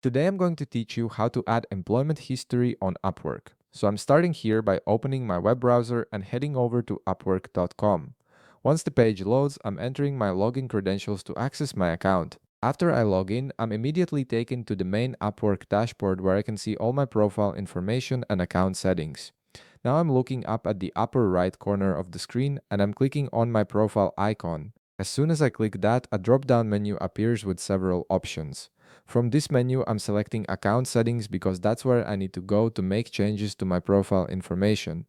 Today I'm going to teach you how to add employment history on Upwork. So I'm starting here by opening my web browser and heading over to upwork.com. Once the page loads, I'm entering my login credentials to access my account. After I log in, I'm immediately taken to the main Upwork dashboard where I can see all my profile information and account settings. Now I'm looking up at the upper right corner of the screen and I'm clicking on my profile icon. As soon as I click that, a drop-down menu appears with several options. From this menu, I'm selecting account settings because that's where I need to go to make changes to my profile information.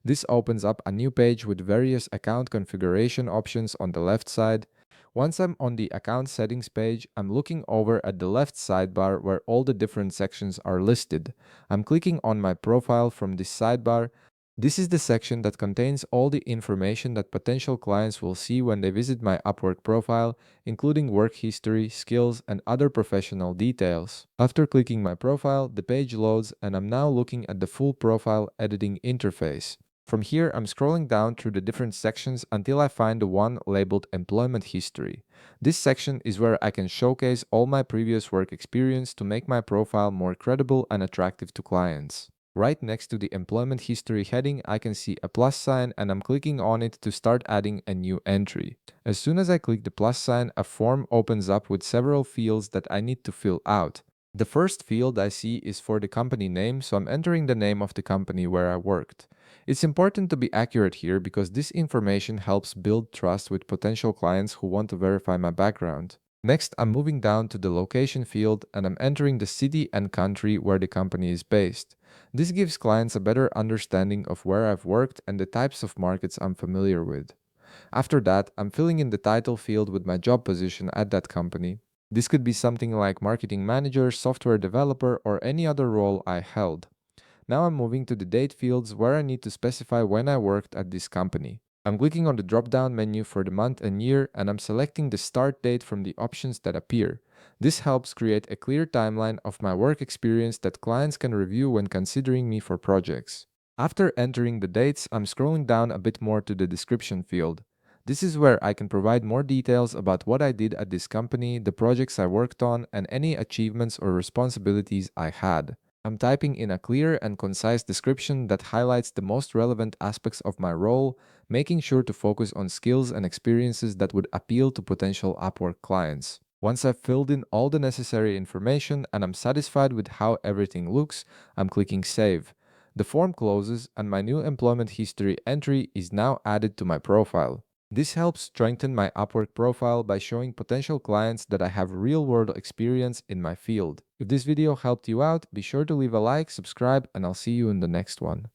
This opens up a new page with various account configuration options on the left side. Once I'm on the account settings page, I'm looking over at the left sidebar where all the different sections are listed. I'm clicking on my profile from this sidebar. This is the section that contains all the information that potential clients will see when they visit my Upwork profile, including work history, skills, and other professional details. After clicking my profile, the page loads and I'm now looking at the full profile editing interface. From here, I'm scrolling down through the different sections until I find the one labeled Employment History. This section is where I can showcase all my previous work experience to make my profile more credible and attractive to clients. Right next to the employment history heading, I can see a plus sign and I'm clicking on it to start adding a new entry. As soon as I click the plus sign, a form opens up with several fields that I need to fill out. The first field I see is for the company name, so I'm entering the name of the company where I worked. It's important to be accurate here because this information helps build trust with potential clients who want to verify my background. Next, I'm moving down to the location field and I'm entering the city and country where the company is based. This gives clients a better understanding of where I've worked and the types of markets I'm familiar with. After that, I'm filling in the title field with my job position at that company. This could be something like marketing manager, software developer, or any other role I held. Now I'm moving to the date fields where I need to specify when I worked at this company. I'm clicking on the drop-down menu for the month and year and I'm selecting the start date from the options that appear. This helps create a clear timeline of my work experience that clients can review when considering me for projects. After entering the dates, I'm scrolling down a bit more to the description field. This is where I can provide more details about what I did at this company, the projects I worked on, and any achievements or responsibilities I had. I'm typing in a clear and concise description that highlights the most relevant aspects of my role, making sure to focus on skills and experiences that would appeal to potential Upwork clients. Once I've filled in all the necessary information and I'm satisfied with how everything looks, I'm clicking Save. The form closes and my new employment history entry is now added to my profile. This helps strengthen my Upwork profile by showing potential clients that I have real-world experience in my field. If this video helped you out, be sure to leave a like, subscribe, and I'll see you in the next one.